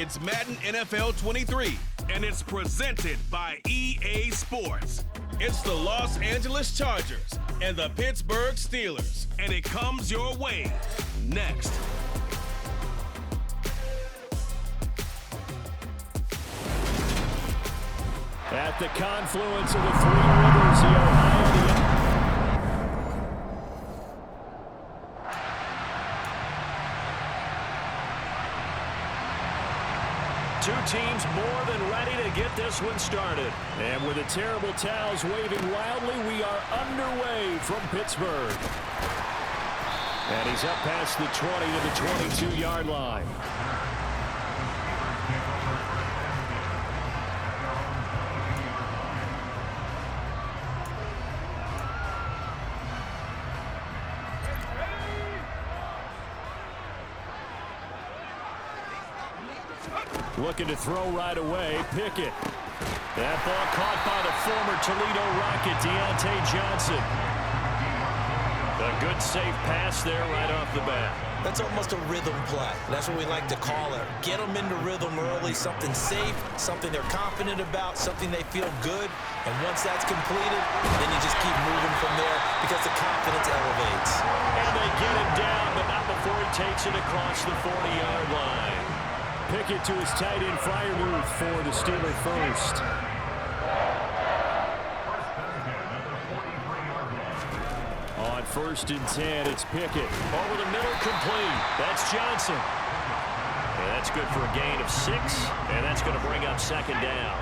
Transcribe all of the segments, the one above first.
It's Madden NFL 23, and it's presented by EA Sports. It's the Los Angeles Chargers and the Pittsburgh Steelers, and it comes your way next. At the confluence of the three rivers, the Ohio. Two teams more than ready to get this one started. And with the terrible towels waving wildly, we are underway from Pittsburgh. And he's up past the 20 to the 22-yard line. Looking to throw right away, Pickett. That ball caught by the former Toledo Rocket, Deontay Johnson. A good safe pass there right off the bat. That's almost a rhythm play. That's what we like to call it. Get them into rhythm early, something safe, something they're confident about, something they feel good. And once that's completed, then you just keep moving from there because the confidence elevates. And they get him down, but not before he takes it across the 40-yard line. Pickett to his tight end Freiermuth for the Steelers first. On 1st and 10, it's Pickett. Over the middle, complete. That's Johnson. And that's good for a gain of 6, and that's going to bring up 2nd down.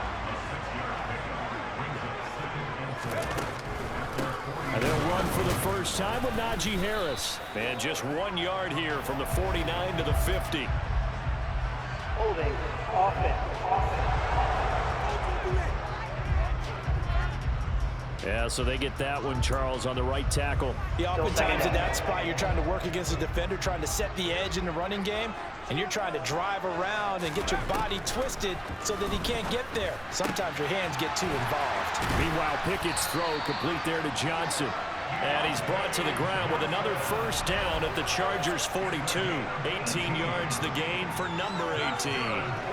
And they'll run for the first time with Najee Harris. And just 1 yard here from the 49 to the 50. Holding offense. Yeah, so they get that one, Charles, on the right tackle. Yeah, oftentimes in that spot, you're trying to work against a defender, trying to set the edge in the running game, and you're trying to drive around and get your body twisted so that he can't get there. Sometimes your hands get too involved. Meanwhile, Pickett's throw complete there to Johnson. And he's brought to the ground with another first down at the Chargers' 42. 18 yards the gain for number 18.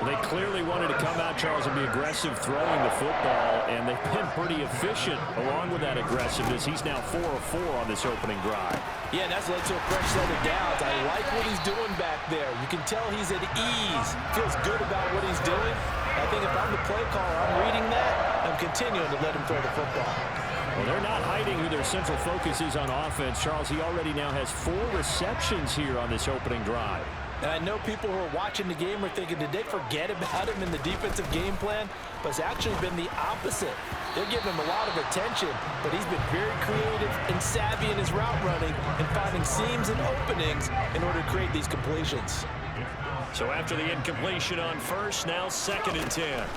They clearly wanted to come out, Charles, and be aggressive throwing the football, and they've been pretty efficient along with that aggressiveness. He's now 4 of 4 on this opening drive. Yeah, and that's led to a fresh set of downs. I like what he's doing back there. You can tell he's at ease. Feels good about what he's doing. I think if I'm the play caller, I'm reading that. I'm continuing to let him throw the football. Well, they're not hiding who their central focus is on offense. Charles, he already now has 4 receptions here on this opening drive. And I know people who are watching the game are thinking, did they forget about him in the defensive game plan? But it's actually been the opposite. They're giving him a lot of attention, but he's been very creative and savvy in his route running and finding seams and openings in order to create these completions. So after the incompletion on first, now 2nd and 10.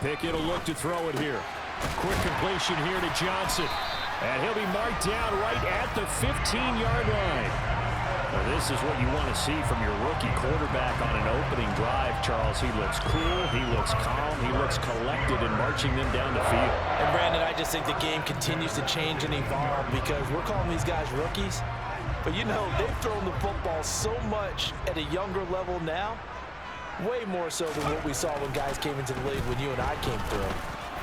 Pickett will look to throw it here. Quick completion here to Johnson. And he'll be marked down right at the 15-yard line. Now, this is what you want to see from your rookie quarterback on an opening drive, Charles. He looks cool, he looks calm, he looks collected in marching them down the field. And, Brandon, I just think the game continues to change and evolve because we're calling these guys rookies. But, you know, they've thrown the football so much at a younger level now, way more so than what we saw when guys came into the league when you and I came through.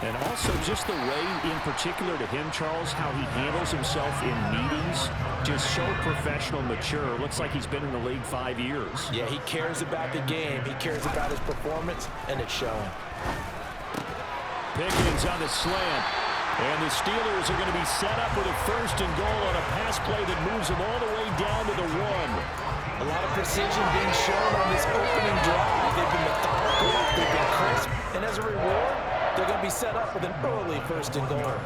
And also just the way, in particular to him, Charles, how he handles himself in meetings, just so professional, mature. Looks like he's been in the league 5 years. Yeah, he cares about the game. He cares about his performance, and it's showing. Pickens on the slant. And the Steelers are going to be set up with a 1st and goal on a pass play that moves them all the way down to the 1. A lot of precision being shown on this opening drive. They've been methodical, they've been crisp, and as a reward, they're going to be set up with an early 1st and goal.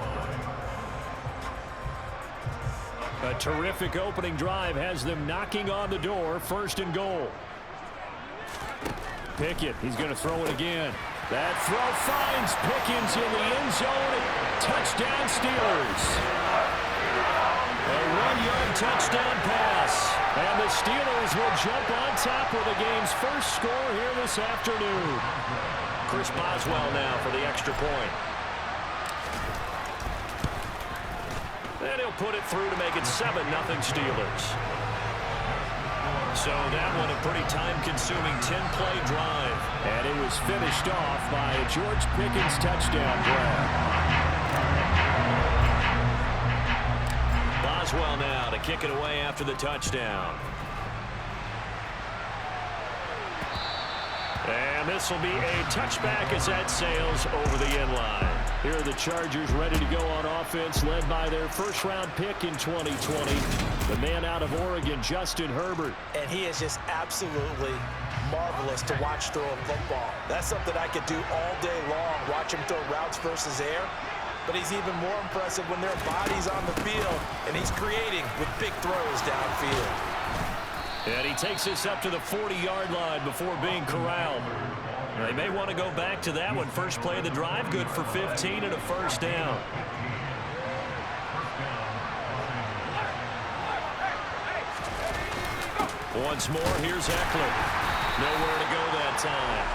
A terrific opening drive has them knocking on the door. 1st and goal. Pickett, he's going to throw it again. That throw finds Pickens in the end zone. Touchdown Steelers. A 1-yard touchdown pass. And the Steelers will jump on top with the game's first score here this afternoon. Chris Boswell now for the extra point. And he'll put it through to make it 7-0 Steelers. So that one a pretty time-consuming 10-play drive. And it was finished off by a George Pickens touchdown grab. Boswell now to kick it away after the touchdown. And this will be a touchback as that sails over the end line. Here are the Chargers ready to go on offense, led by their first-round pick in 2020, the man out of Oregon, Justin Herbert. And he is just absolutely marvelous to watch throw a football. That's something I could do all day long, watch him throw routes versus air. But he's even more impressive when there are bodies on the field, and he's creating with big throws downfield. And he takes this up to the 40-yard line before being corralled. They may want to go back to that one. First play of the drive, good for 15 and a first down. Once more, here's Eckler. Nowhere to go that time.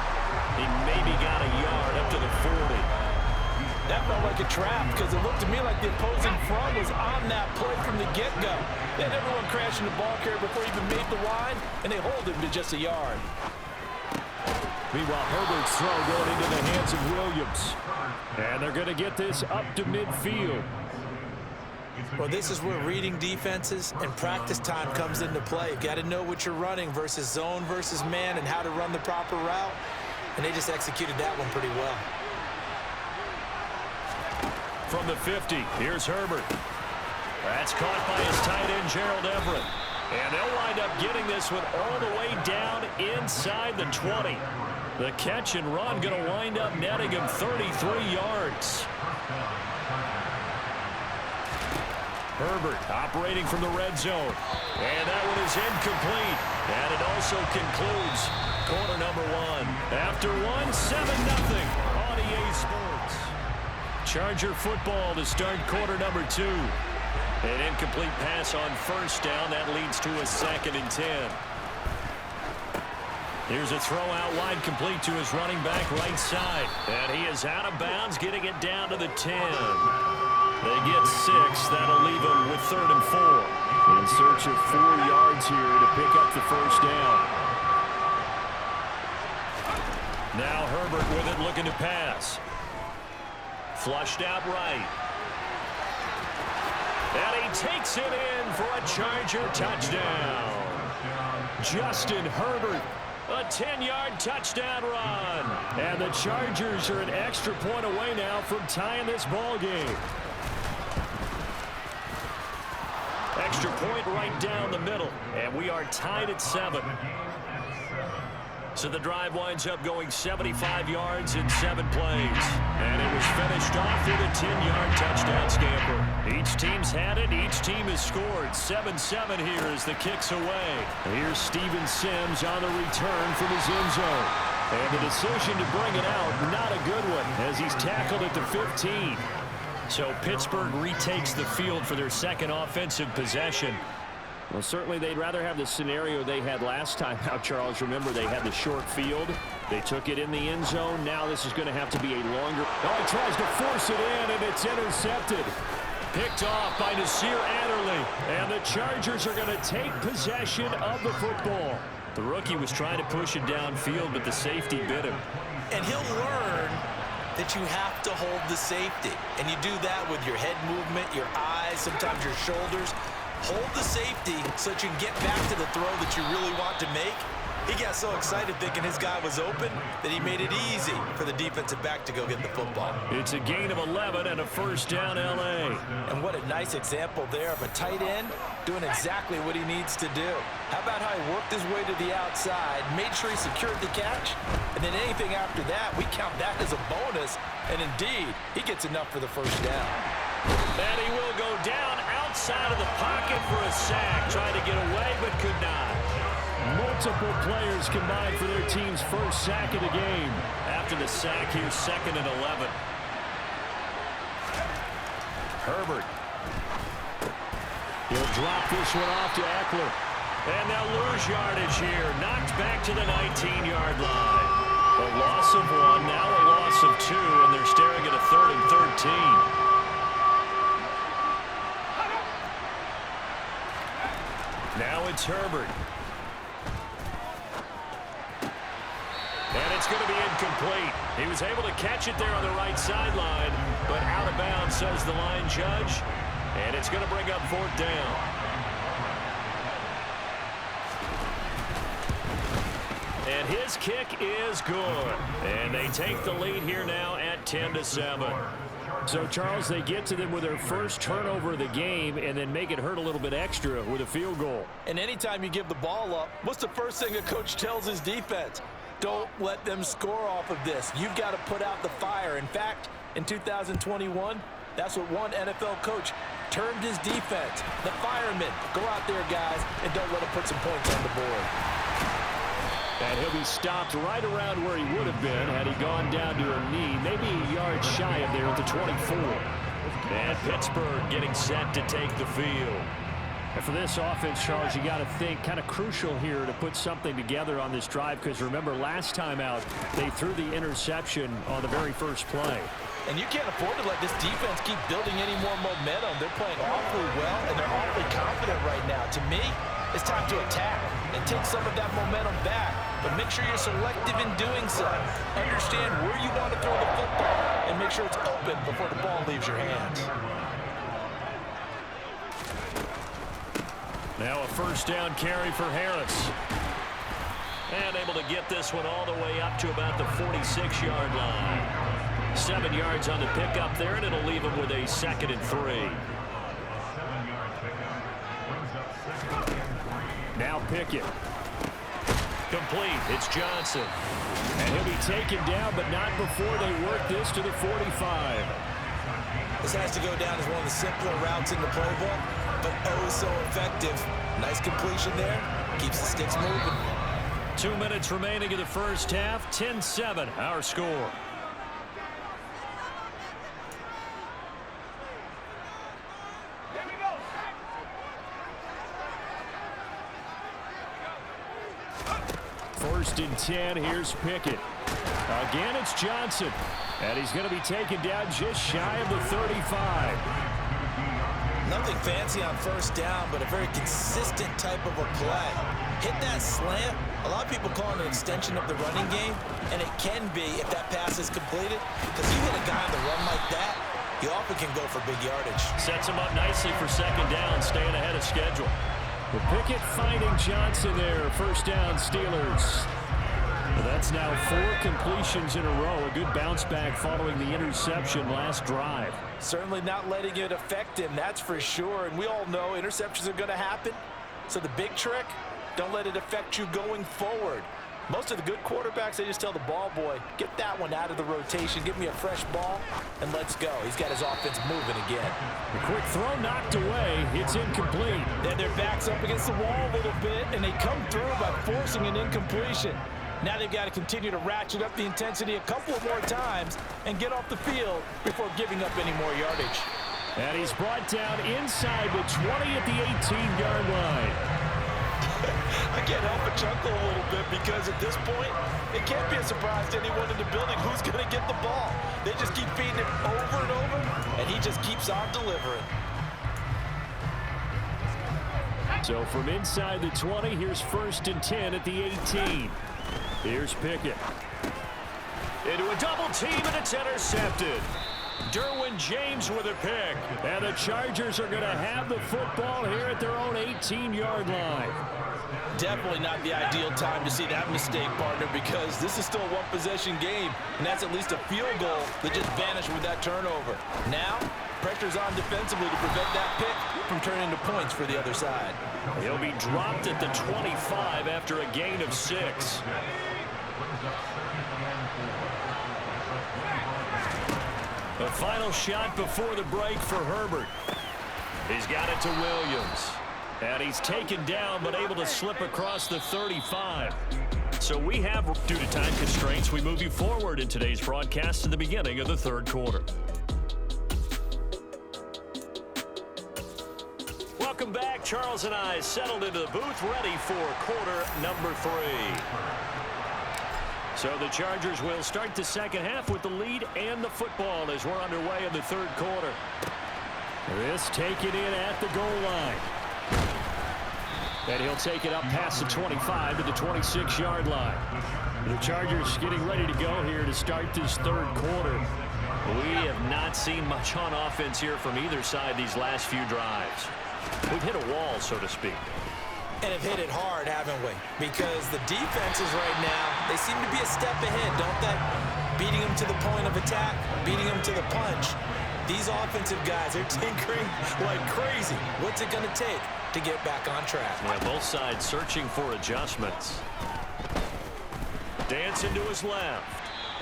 He maybe got a yard up to the 40. That felt like a trap because it looked to me like the opposing front was on that play from the get-go. They had everyone crashing the ball carrier before he even made the line, and they hold him to just a yard. Meanwhile, Herbert's throw going into the hands of Williams. And they're going to get this up to midfield. Well, this is where reading defenses and practice time comes into play. You've got to know what you're running versus zone versus man and how to run the proper route. And they just executed that one pretty well. From the 50, here's Herbert. That's caught by his tight end, Gerald Everett. And they'll wind up getting this one all the way down inside the 20. The catch and run going to wind up netting him 33 yards. Herbert operating from the red zone. And that one is incomplete. And it also concludes quarter number one. After one, 7-0 on EA Sports. Charger football to start quarter number two. An incomplete pass on first down. That leads to a 2nd and 10. Here's a throw out wide complete to his running back right side. And he is out of bounds, getting it down to the 10. They get 6. That'll leave him with 3rd and 4. In search of 4 yards here to pick up the first down. Now Herbert with it, looking to pass. Flushed out right. And he takes it in for a Charger touchdown. Justin Herbert, a 10-yard touchdown run. And the Chargers are an extra point away now from tying this ball game. Extra point right down the middle. And we are tied at 7. So the drive winds up going 75 yards in 7 plays. And it was finished off with a 10-yard touchdown scamper. Each team's had it. Each team has scored. 7-7 here as the kick's away. Here's Steven Sims on the return from his end zone. And the decision to bring it out, not a good one, as he's tackled at the 15. So Pittsburgh retakes the field for their second offensive possession. Well, certainly they'd rather have the scenario they had last time out, Charles. Remember, they had the short field. They took it in the end zone. Now this is going to have to be a longer. Oh, he tries to force it in, and it's intercepted. Picked off by Nasir Adderley. And the Chargers are going to take possession of the football. The rookie was trying to push it downfield, but the safety bit him. And he'll learn that you have to hold the safety. And you do that with your head movement, your eyes, sometimes your shoulders. Hold the safety so that you can get back to the throw that you really want to make. He got so excited thinking his guy was open that he made it easy for the defensive back to go get the football. It's a gain of 11 and a first down, L.A. And what a nice example there of a tight end doing exactly what he needs to do. How about how he worked his way to the outside, made sure he secured the catch, and then anything after that, we count that as a bonus. And indeed, he gets enough for the first down. And he will go down outside of the pocket for a sack. Trying to get away, but could not. Multiple players combined for their team's first sack of the game. After the sack, here's 2nd and 11. Herbert. He'll drop this one off to Eckler. And they'll lose yardage here. Knocked back to the 19-yard line. A loss of 1, now a loss of 2, and they're staring at a 3rd and 13. Now it's Herbert. it's going to be incomplete. He was able to catch it there on the right sideline, but out of bounds, says the line judge. And it's going to bring up 4th down. And his kick is good. And they take the lead here now at 10-7. So, Charles, they get to them with their first turnover of the game and then make it hurt a little bit extra with a field goal. And anytime you give the ball up, what's the first thing a coach tells his defense? Don't let them score off of this. You've got to put out the fire. In fact, in 2021, that's what one NFL coach termed his defense. The firemen. Go out there, guys, and don't let them put some points on the board. And he'll be stopped right around where he would have been had he gone down to a knee, maybe a yard shy of there at the 24. And Pittsburgh getting set to take the field. And for this offense, Charles, you got to think kind of crucial here to put something together on this drive, because remember last time out they threw the interception on the very first play. And you can't afford to let this defense keep building any more momentum. They're playing awfully well, and they're awfully confident right now. To me, it's time to attack and take some of that momentum back. But make sure you're selective in doing so. Understand where you want to throw the football and make sure it's open before the ball leaves your hands. Now a first down carry for Harris. And able to get this one all the way up to about the 46-yard line. 7 yards on the pickup there, and it'll leave him with a 2nd and 3. Now Pickett. Complete. It's Johnson. And he'll be taken down, but not before they work this to the 45. This has to go down as one of the simpler routes in the playbook, but oh so effective. Nice completion there. Keeps the sticks moving. 2 minutes remaining in the first half. 10-7, our score. First and 10, here's Pickett. Again, it's Johnson. And he's going to be taken down just shy of the 35. Nothing fancy on first down, but a very consistent type of a play. Hit that slant. A lot of people call it an extension of the running game, and it can be if that pass is completed, because you hit a guy on the run like that, he often can go for big yardage. Sets him up nicely for 2nd down, staying ahead of schedule. Well, Pickett finding Johnson there. First down, Steelers. Well, that's now 4 completions in a row. A good bounce back following the interception last drive. Certainly not letting it affect him, that's for sure. And we all know interceptions are going to happen. So the big trick, don't let it affect you going forward. Most of the good quarterbacks, they just tell the ball boy, get that one out of the rotation, give me a fresh ball, and let's go. He's got his offense moving again. The quick throw knocked away. It's incomplete. Then their back's up against the wall a little bit, and they come through by forcing an incompletion. Now they've got to continue to ratchet up the intensity a couple of more times and get off the field before giving up any more yardage. And he's brought down inside the 20 at the 18-yard line. I can't help but chuckle a little bit because at this point, it can't be a surprise to anyone in the building who's going to get the ball. They just keep feeding it over and over, and he just keeps on delivering. So from inside the 20, here's 1st and 10 at the 18. Here's Pickett. Into a double team, and it's intercepted. Derwin James with a pick. And the Chargers are going to have the football here at their own 18-yard line. Definitely not the ideal time to see that mistake, partner, because this is still a one-possession game, and that's at least a field goal that just vanished with that turnover. Now, pressure's on defensively to prevent that pick from turning into points for the other side. He'll be dropped at the 25 after a gain of 6. The final shot before the break for Herbert. He's got it to Williams. And he's taken down, but able to slip across the 35. So we have, due to time constraints, we move you forward in today's broadcast to the beginning of the 3rd quarter. Welcome back. Charles and I settled into the booth, ready for quarter number 3. So the Chargers will start the 2nd half with the lead and the football as we're underway in the 3rd quarter. This taken in at the goal line. And he'll take it up past the 25 to the 26-yard line. The Chargers getting ready to go here to start this third quarter. We have not seen much on offense here from either side these last few drives. We've hit a wall, so to speak. And have hit it hard, haven't we? Because the defenses right now, they seem to be a step ahead, don't they? Beating them to the point of attack, beating them to the punch. These offensive guys, they're tinkering like crazy. What's it going to take to get back on track? Yeah, both sides searching for adjustments. Dancing to his left.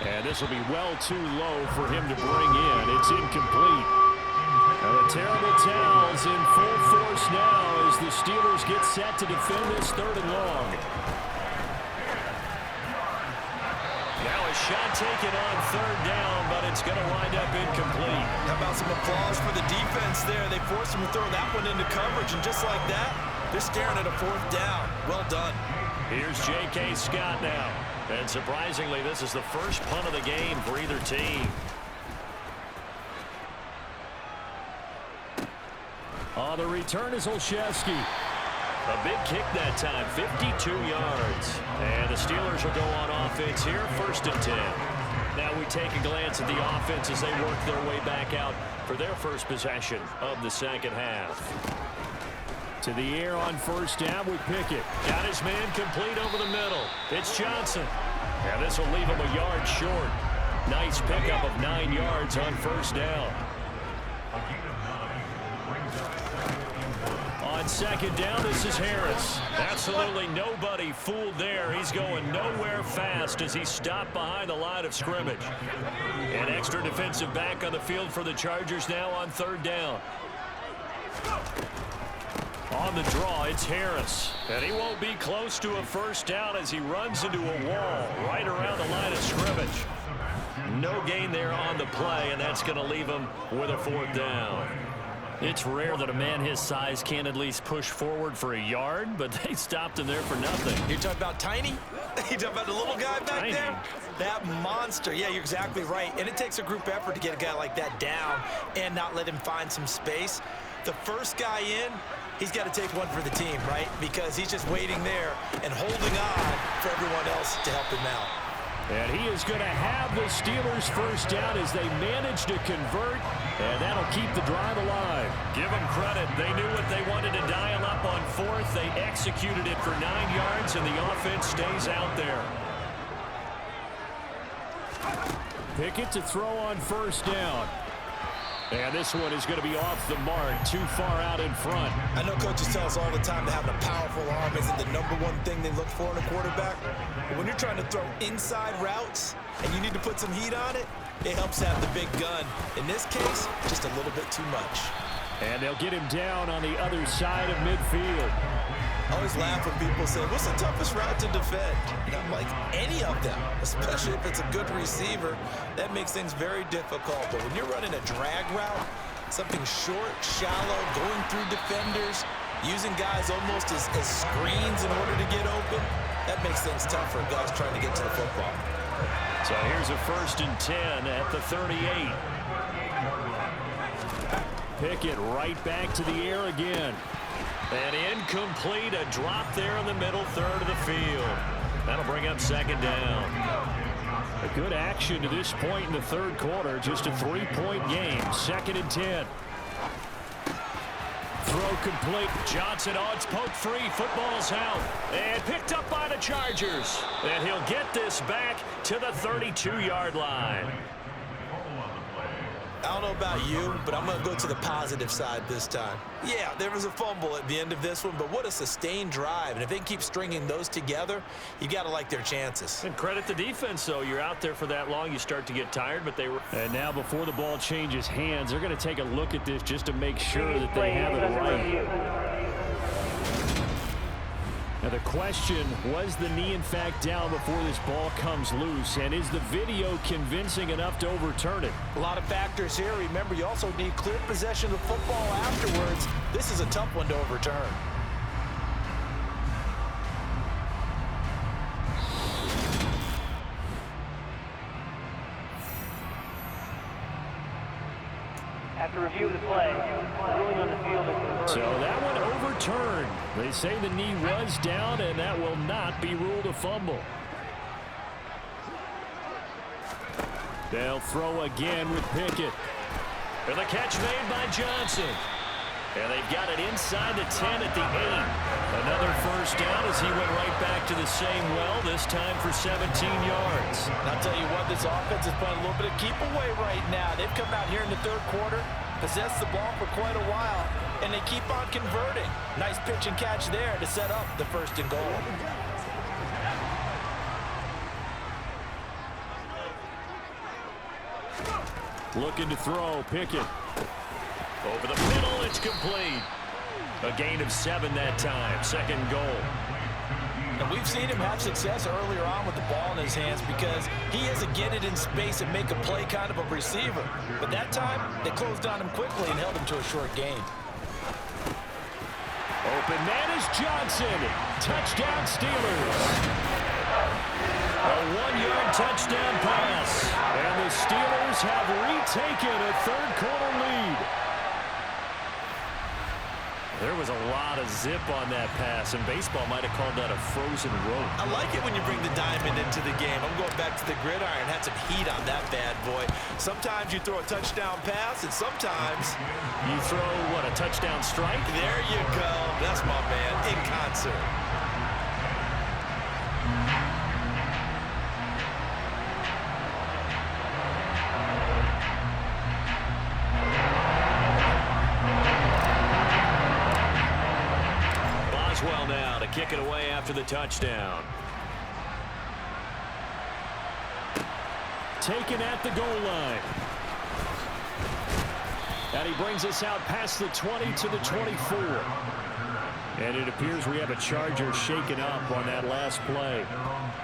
And this will be well too low for him to bring in. It's incomplete. And the terrible towels in full force now as the Steelers get set to defend this 3rd and long. Now a shot taken on 3rd down, but it's going to wind up incomplete. How about some applause for the defense there? They forced him to throw that one into coverage, and just like that, they're staring at a 4th down. Well done. Here's J.K. Scott now. And surprisingly, this is the first punt of the game for either team. On the return is Olszewski. A big kick that time, 52 yards. And the Steelers will go on offense here, 1st and 10. Now we take a glance at the offense as they work their way back out for their first possession of the second half. To the air on 1st down with Pickett. Got his man complete over the middle. It's Johnson. And this will leave him a yard short. Nice pickup of 9 yards on 1st down. On 2nd down, this is Harris. Absolutely nobody fooled there. He's going nowhere fast as he stopped behind the line of scrimmage. An extra defensive back on the field for the Chargers now on 3rd down. On the draw, it's Harris. And he won't be close to a 1st down as he runs into a wall right around the line of scrimmage. No gain there on the play, and that's going to leave him with a 4th down. It's rare that a man his size can't at least push forward for a yard, but they stopped him there for nothing. You're talking about Tiny? You're talking about the little guy back there? That monster. Yeah, you're exactly right. And it takes a group effort to get a guy like that down and not let him find some space. The first guy in, he's got to take one for the team, right? Because he's just waiting there and holding on for everyone else to help him out. And he is going to have the Steelers 1st down as they manage to convert, and that'll keep the drive alive. Give them credit. They knew what they wanted to dial up on 4th. They executed it for 9 yards, and the offense stays out there. Pickett to throw on 1st down. And this one is going to be off the mark, too far out in front. I know coaches tell us all the time that having a powerful arm isn't the #1 thing they look for in a quarterback. But when you're trying to throw inside routes and you need to put some heat on it, it helps to have the big gun. In this case, just a little bit too much. And they'll get him down on the other side of midfield. I always laugh when people say, what's the toughest route to defend? And I'm like, any of them, especially if it's a good receiver. That makes things very difficult. But when you're running a drag route, something short, shallow, going through defenders, using guys almost as screens in order to get open, that makes things tough for guys trying to get to the football. So here's a 1st and 10 at the 38. Pickett right back to the air again. And incomplete, a drop there in the middle 3rd of the field. That'll bring up 2nd down. A good action to this point in the 3rd quarter. Just a 3-point game. 2nd and 10. Throw complete. Johnson, oh, it's poked free. Football's out. And picked up by the Chargers. And he'll get this back to the 32-yard line. I don't know about you, but I'm going to go to the positive side this time. Yeah, there was a fumble at the end of this one, but what a sustained drive. And if they can keep stringing those together, you got to like their chances. And credit the defense, though. You're out there for that long, you start to get tired, but they were... And now before the ball changes hands, they're going to take a look at this just to make sure that they have it right. Now the question, was the knee in fact down before this ball comes loose? And is the video convincing enough to overturn it? A lot of factors here. Remember, you also need clear possession of the football afterwards. This is a tough one to overturn. After review of the play, ruling on the field is converted. So that one overturned. They say the knee was down, and that will not be ruled a fumble. They'll throw again with Pickett. And the catch made by Johnson. And they've got it inside the 10 at the 8. Another first down as he went right back to the same well, this time for 17 yards. And I'll tell you what, this offense is playing a little bit of keep away right now. They've come out here in the third quarter, possessed the ball for quite a while, and they keep on converting. Nice pitch and catch there to set up the first and goal. Looking to throw, Pickett. Over the middle, it's complete. A gain of 7 that time, second goal. And we've seen him have success earlier on with the ball in his hands because he is a get it in space and make a play kind of a receiver. But that time, they closed on him quickly and held him to a short gain. Open man is Johnson. Touchdown Steelers. A 1-yard touchdown pass. And the Steelers have retaken a third quarter lead. There was a lot of zip on that pass, and baseball might have called that a frozen rope. I like it when you bring the diamond into the game. I'm going back to the gridiron. Had some heat on that bad boy. Sometimes you throw a touchdown pass, and sometimes you throw, what, a touchdown strike? There you go. That's my man, in concert. Boswell now to kick it away after the touchdown. Taken at the goal line. And he brings us out past the 20 to the 24. And it appears we have a Charger shaken up on that last play.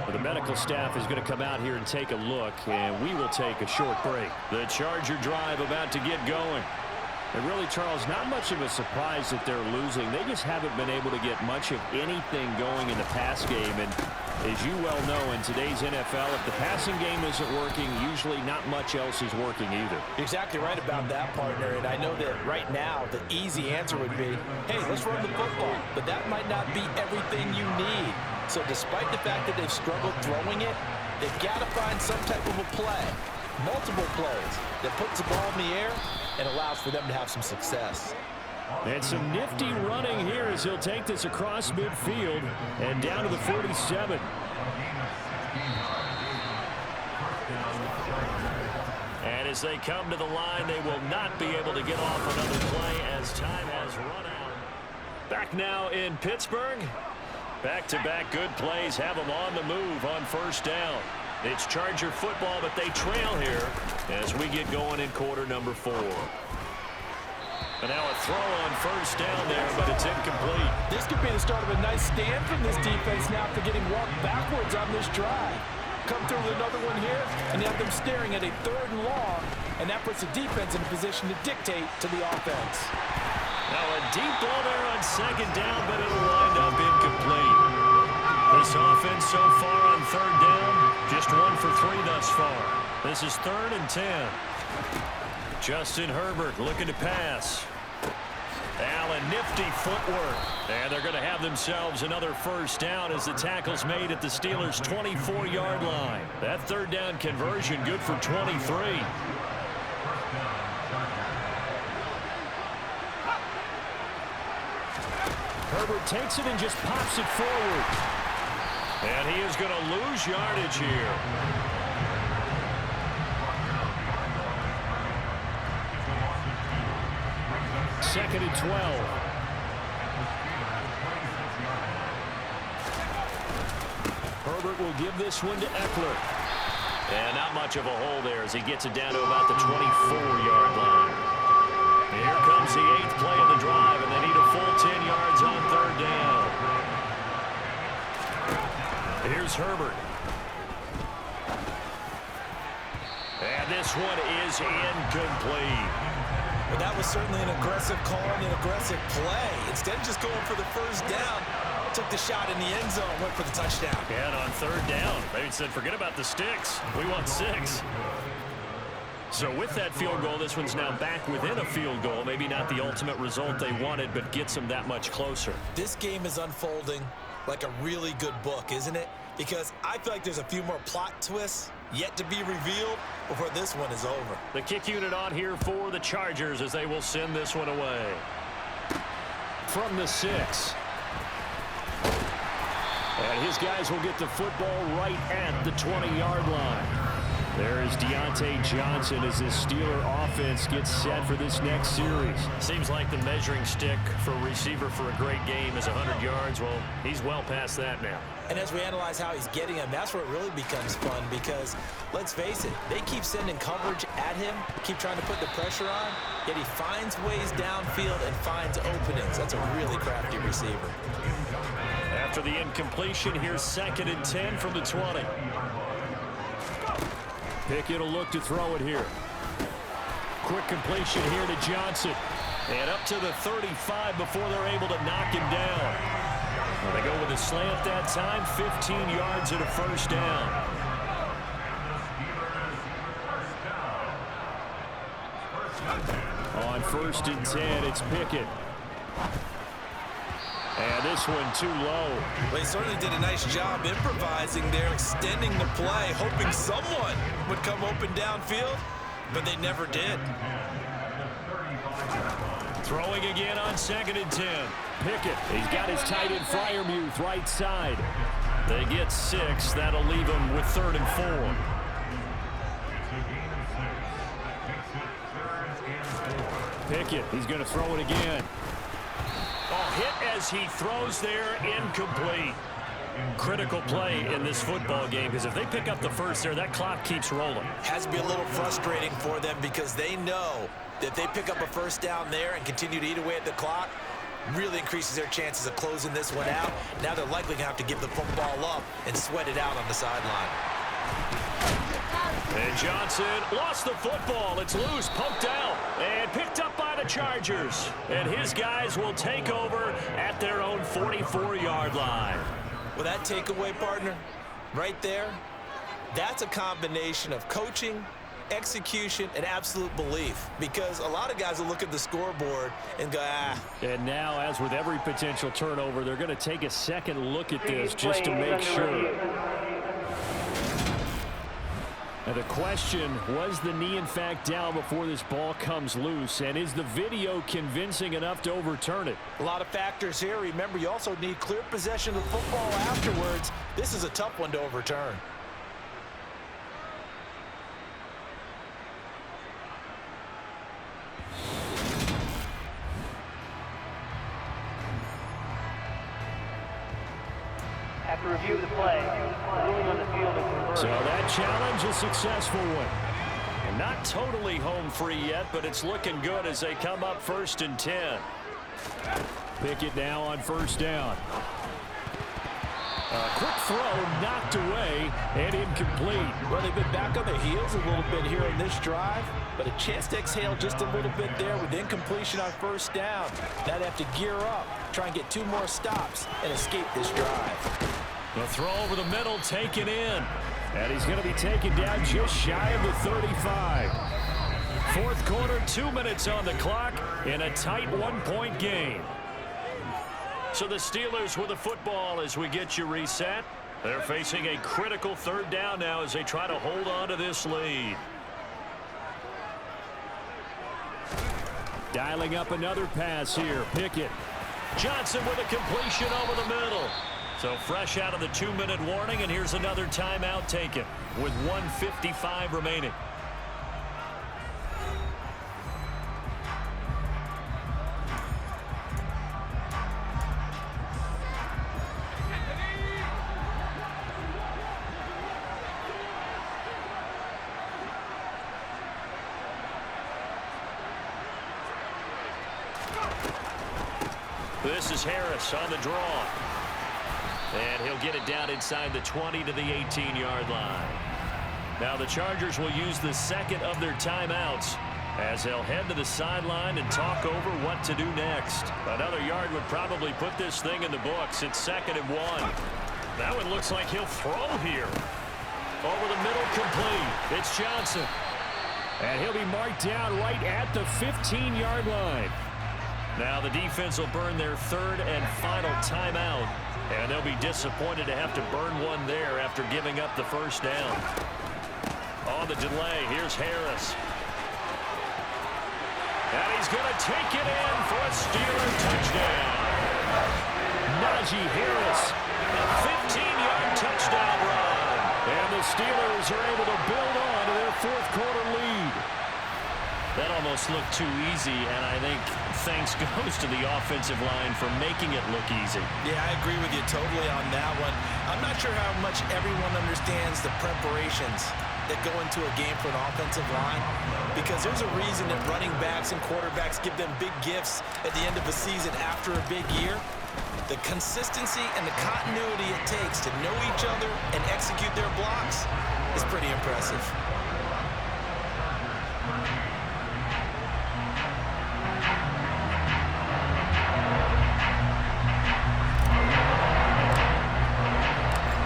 Well, the medical staff is going to come out here and take a look, and we will take a short break. The Charger drive about to get going. And really, Charles, not much of a surprise that they're losing. They just haven't been able to get much of anything going in the pass game. And as you well know, in today's NFL, if the passing game isn't working, usually not much else is working either. You're exactly right about that, partner. And I know that right now the easy answer would be, hey, let's run the football. But that might not be everything you need. So despite the fact that they've struggled throwing it, they've got to find some type of a play, multiple plays, that puts the ball in the air and allows for them to have some success. And some nifty running here as he'll take this across midfield and down to the 47. And as they come to the line, they will not be able to get off another play as time has run out. Back now in Pittsburgh. Back-to-back good plays have them on the move on first down. It's Charger football, but they trail here as we get going in quarter number 4. And now a throw on first down there, but it's incomplete. This could be the start of a nice stand from this defense now after getting walked backwards on this drive. Come through with another one here, and you have them staring at a 3rd and long, and that puts the defense in a position to dictate to the offense. Now a deep ball there on second down, but it'll wind up incomplete. This offense so far on 3rd down, just 1 for 3 thus far. This is 3rd and 10. Justin Herbert looking to pass. Allen, nifty footwork. And they're going to have themselves another first down as the tackle's made at the Steelers' 24-yard line. That 3rd down conversion good for 23. Herbert takes it and just pops it forward. And he is going to lose yardage here. Second and 12. Herbert will give this one to Eckler. And not much of a hole there as he gets it down to about the 24-yard line. Here comes the 8th play of the drive, and they need a full 10 yards on 3rd down. Here's Herbert. And this one is incomplete. But that was certainly an aggressive call and an aggressive play. Instead of just going for the first down, took the shot in the end zone, went for the touchdown. And on 3rd down, they said, forget about the sticks. We want 6. So with that field goal, this one's now back within a field goal. Maybe not the ultimate result they wanted, but gets them that much closer. This game is unfolding like a really good book, isn't it? Because I feel like there's a few more plot twists yet to be revealed before this one is over. The kick unit on here for the Chargers as they will send this one away. From the 6. And his guys will get the football right at the 20-yard line. There is Deontay Johnson as this Steeler offense gets set for this next series. Seems like the measuring stick for a receiver for a great game is 100 yards. Well, he's well past that now. And as we analyze how he's getting him, that's where it really becomes fun because, let's face it, they keep sending coverage at him, keep trying to put the pressure on, yet he finds ways downfield and finds openings. That's a really crafty receiver. After the incompletion, here's 2nd and 10 from the 20. Pickett will look to throw it here. Quick completion here to Johnson. And up to the 35 before they're able to knock him down. Well, they go with a slant that time, 15 yards and a first down. On 1st and 10, it's Pickett. And this one too low. Well, he certainly did a nice job improvising there, extending the play, hoping someone would come open downfield, but they never did. Throwing again on 2nd and 10. Pickett, he's got his tight end Freiermuth right side. They get 6. That'll leave him with 3rd and 4. Pickett, he's going to throw it again. Oh, hit as he throws there, incomplete. Critical play in this football game because if they pick up the first there, that clock keeps rolling. Has to be a little frustrating for them because they know that if they pick up a first down there and continue to eat away at the clock, really increases their chances of closing this one out. Now they're likely going to have to give the football up and sweat it out on the sideline. And Johnson lost the football. It's loose, poked out, and picked up by the Chargers. And his guys will take over at their own 44-yard line. Well, that takeaway, partner, right there, that's a combination of coaching, execution, and absolute belief. Because a lot of guys will look at the scoreboard and go, And now, as with every potential turnover, they're going to take a second look at this just to make sure. Now the question, was the knee in fact down before this ball comes loose? And is the video convincing enough to overturn it? A lot of factors here. Remember, you also need clear possession of the football afterwards. This is a tough one to overturn. After review of the play, ruling on the field is reversed. So that challenge, a successful one. And not totally home free yet, but it's looking good as they come up 1st and 10. Pickett now on 1st down. A quick throw knocked away and incomplete. Well, they've been back on their heels a little bit here in this drive, but a chance to exhale just a little bit there with incompletion on 1st down. Now they have to gear up, try and get 2 more stops and escape this drive. The throw over the middle taken in. And he's going to be taken down just shy of the 35. 4th quarter, 2 minutes on the clock in a tight 1-point game. So the Steelers with the football as we get you reset. They're facing a critical 3rd down now as they try to hold on to this lead. Dialing up another pass here. Pickett. Johnson with a completion over the middle. So fresh out of the 2-minute warning, and here's another timeout taken with 1:55 remaining. This is Harris on the draw. And he'll get it down inside the 20 to the 18-yard line. Now the Chargers will use the 2nd of their timeouts as they'll head to the sideline and talk over what to do next. Another yard would probably put this thing in the books. It's 2nd and 1. That one looks like he'll throw here. Over the middle, complete. It's Johnson. And he'll be marked down right at the 15-yard line. Now the defense will burn their third and final timeout, and they'll be disappointed to have to burn one there after giving up the first down. On the delay, here's Harris. And he's going to take it in for a Steeler touchdown. Najee Harris, a 15-yard touchdown run. And the Steelers are able to build on to their fourth quarter lead. That almost looked too easy, and I think thanks goes to the offensive line for making it look easy. Yeah, I agree with you totally on that one. I'm not sure how much everyone understands the preparations that go into a game for an offensive line, because there's a reason that running backs and quarterbacks give them big gifts at the end of a season after a big year. The consistency and the continuity it takes to know each other and execute their blocks is pretty impressive.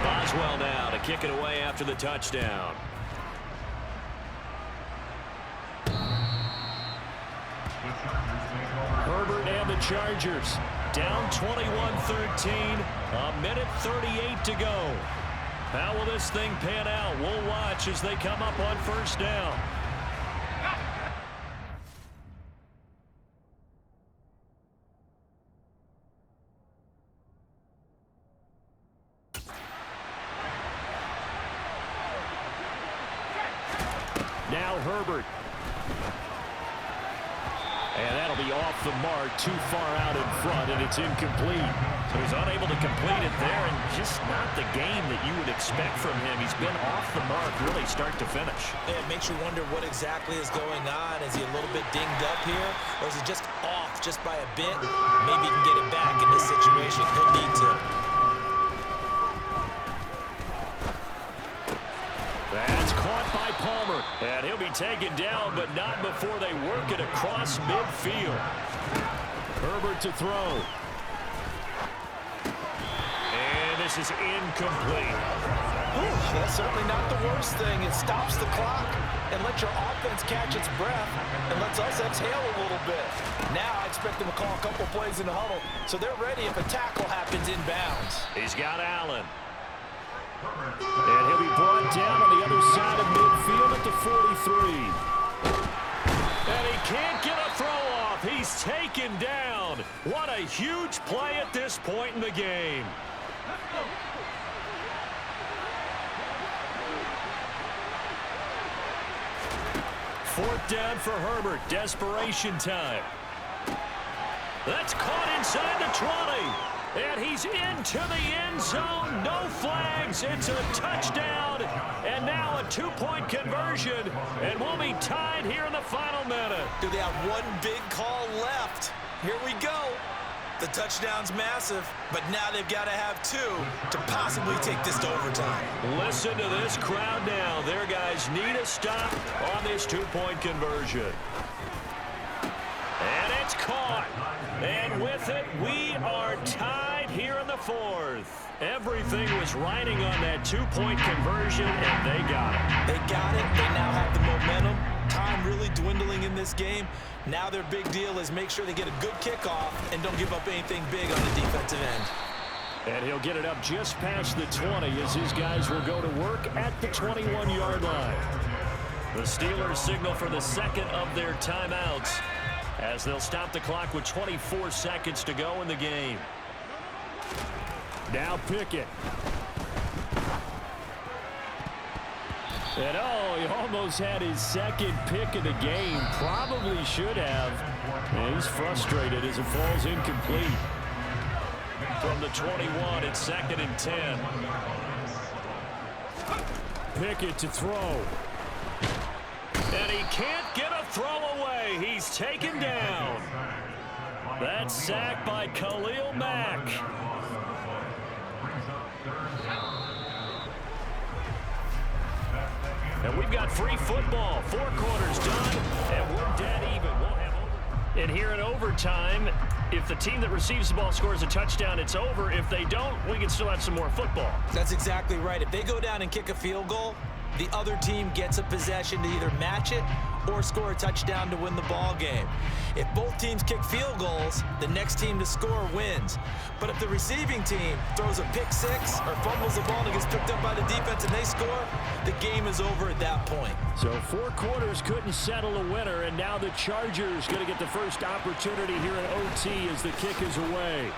Boswell now to kick it away after the touchdown. Herbert and the Chargers down 21-13, a minute 38 to go. How will this thing pan out? We'll watch as they come up on first down. Now Herbert. And that'll be off the mark, too far out in front, and it's incomplete. So he's unable to complete it there, and just not the game that you would expect from him. He's been off the mark really start to finish. Yeah, it makes you wonder what exactly is going on. Is he a little bit dinged up here, or is he just off just by a bit? Maybe he can get it back in this situation. He'll need to. That's caught by Palmer, and he'll be taken down, but not before they work it across midfield. Herbert to throw. And this is incomplete. Ooh, that's certainly not the worst thing. It stops the clock and lets your offense catch its breath and lets us exhale a little bit. Now I expect them to call a couple plays in the huddle so they're ready if a tackle happens inbounds. He's got Allen. And he'll be brought down on the other side of midfield at the 43. And he can't get a throw off. He's taken down. What a huge play at this point in the game. Fourth down for Herbert. Desperation time. That's caught inside the 20. And he's into the end zone. No flags. It's a touchdown. And now a two-point conversion. And we'll be tied here in the final minute. Do they have one big call left? Here we go. The touchdown's massive, but now they've got to have two to possibly take this to overtime. Listen to this crowd now. Their guys need a stop on this two-point conversion. And it's caught. And with it, we are tied here in the fourth. Everything was riding on that two-point conversion, and they got it. They got it. They now have the momentum. Time really dwindling in this game. Now their big deal is make sure they get a good kickoff and don't give up anything big on the defensive end. And he'll get it up just past the 20 as his guys will go to work at the 21-yard line. The Steelers signal for the second of their timeouts, as they'll stop the clock with 24 seconds to go in the game. Now Pickett. And he almost had his second pick of the game. Probably should have. And he's frustrated as it falls incomplete. From the 21, it's 2nd and 10. Pickett to throw. And he can't get a throw away. He's taken down. That's sacked by Khalil Mack. And we've got free football. 4 quarters done, and we're dead even. We'll have over. And here in overtime, if the team that receives the ball scores a touchdown, it's over. If they don't, we can still have some more football. That's exactly right. If they go down and kick a field goal, the other team gets a possession to either match it or score a touchdown to win the ball game. If both teams kick field goals, the next team to score wins. But if the receiving team throws a pick six or fumbles the ball and it gets picked up by the defense and they score, the game is over at that point. So 4 quarters couldn't settle a winner, and now the Chargers going to get the first opportunity here in OT as the kick is away.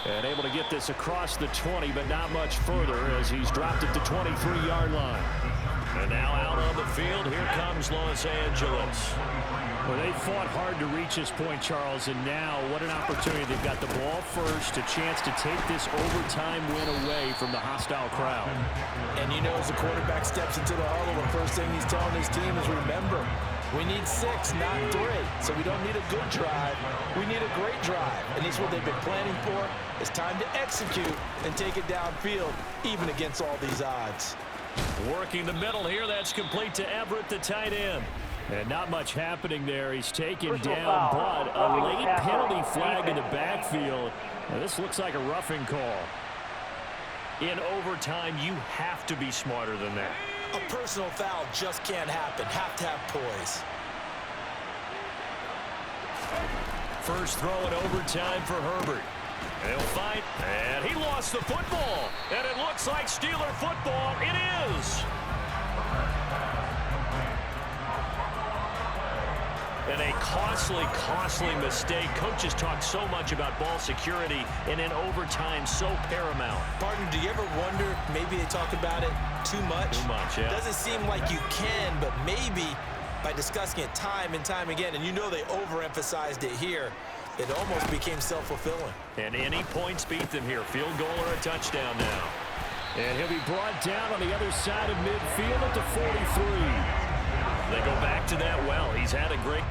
And able to get this across the 20, but not much further as he's dropped at the 23-yard line. And now out on the field, here comes Los Angeles. Well, they fought hard to reach this point, Charles, and now what an opportunity. They've got the ball first, a chance to take this overtime win away from the hostile crowd. And you know, as the quarterback steps into the huddle, the first thing he's telling his team is, remember, we need 6, not 3. So we don't need a good drive. We need a great drive. And this is what they've been planning for. It's time to execute and take it downfield, even against all these odds. Working the middle here, that's complete to Everett, the tight end. And not much happening there. He's taken down, but a late penalty flag in the backfield. Now, this looks like a roughing call. In overtime, you have to be smarter than that. A personal foul just can't happen. Have to have poise. First throw in overtime for Herbert. They'll fight, and he lost the football. And it looks like Steeler football. It is. And a costly mistake. Coaches talk so much about ball security, and in overtime, so paramount. Partner, do you ever wonder, maybe they talk about it too much? Too much, yeah. Doesn't seem like you can, but maybe by discussing it time and time again, and you know they overemphasized it here, it almost became self-fulfilling. And any points beat them here. Field goal or a touchdown now. And he'll be brought down on the other side of midfield at the 43. They go back to that well. He's had a great...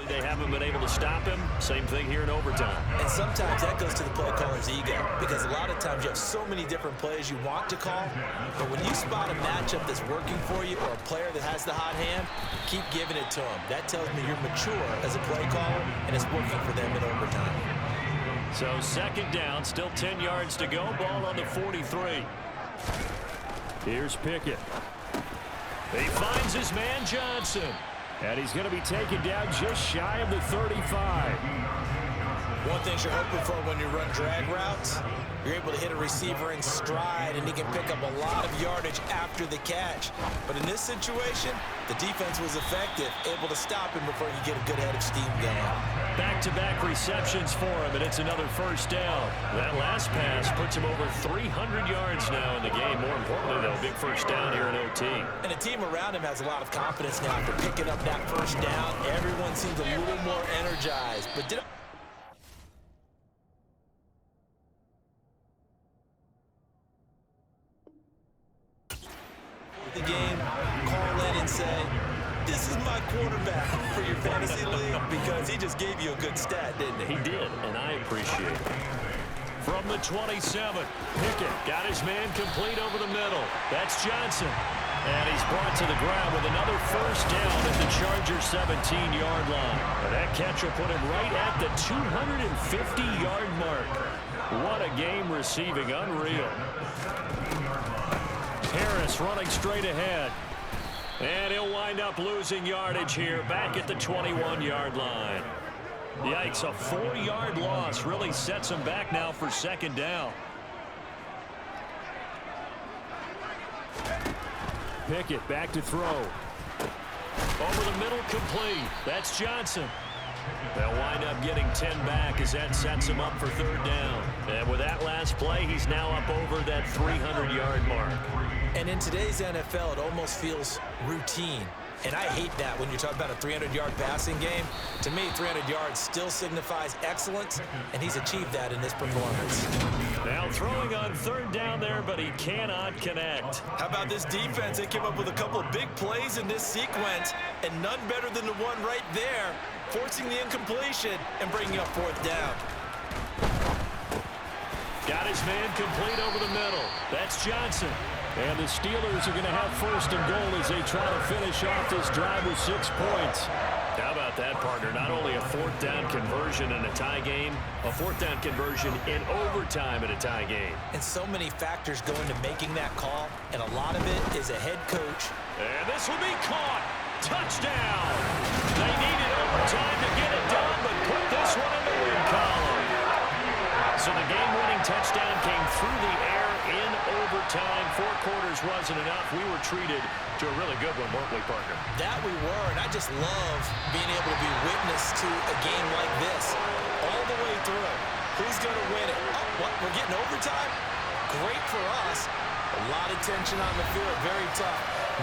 They haven't been able to stop him. Same thing here in overtime. And sometimes that goes to the play caller's ego, because a lot of times you have so many different plays you want to call, but when you spot a matchup that's working for you or a player that has the hot hand, keep giving it to him. That tells me you're mature as a play caller, and it's working for them in overtime. So second down, still 10 yards to go. Ball on the 43. Here's Pickett. He finds his man Johnson. And he's going to be taken down just shy of the 35. One thing you're hoping for when you run drag routes, you're able to hit a receiver in stride, and he can pick up a lot of yardage after the catch. But in this situation, the defense was effective, able to stop him before you get a good head of steam going. Back-to-back receptions for him, and it's another first down. That last pass puts him over 300 yards now in the game. More importantly, though, big first down here in OT. And the team around him has a lot of confidence now after picking up that first down. Everyone seems a little more energized. But the game, call in and say, this is my quarterback for your fantasy league, because he just gave you a good stat, didn't he? He did, and I appreciate it. From the 27, Pickett got his man complete over the middle. That's Johnson. And he's brought to the ground with another first down at the Chargers' 17-yard line. And that catch will put him right at the 250-yard mark. What a game receiving, unreal. Harris running straight ahead. And he'll wind up losing yardage here back at the 21-yard line. Yikes, a 4-yard loss really sets him back now for second down. Pickett back to throw. Over the middle, complete. That's Johnson. They'll wind up getting 10 back as that sets him up for third down. And with that last play, he's now up over that 300-yard mark. And in today's NFL, it almost feels routine. And I hate that when you're talking about a 300-yard passing game. To me, 300 yards still signifies excellence, and he's achieved that in this performance. Now throwing on third down there, but he cannot connect. How about this defense? They came up with a couple of big plays in this sequence, and none better than the one right there, forcing the incompletion and bringing up fourth down. Got his man complete over the middle. That's Johnson. And the Steelers are going to have first and goal as they try to finish off this drive with 6 points. How about that, partner? Not only a fourth down conversion in a tie game, a fourth down conversion in overtime in a tie game. And so many factors go into making that call, and a lot of it is a head coach. And this will be caught. Touchdown. They needed overtime to get it done, but put this one in the win column. So the game-winning touchdown came through the air in overtime. 4 quarters wasn't enough. We were treated to a really good one, weren't we, partner? That we were, and I just love being able to be witness to a game like this all the way through. Who's going to win it? Oh, what? We're getting overtime? Great for us. A lot of tension on the field, very tough.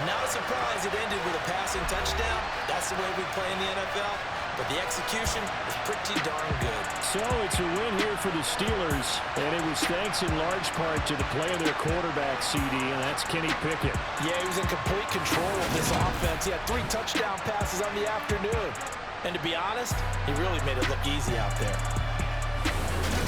Not a surprise it ended with a passing touchdown. That's the way we play in the NFL. But the execution is pretty darn good. So it's a win here for the Steelers, and it was thanks in large part to the play of their quarterback, CD, and that's Kenny Pickett. Yeah, he was in complete control of this offense. He had 3 touchdown passes on the afternoon. And to be honest, he really made it look easy out there.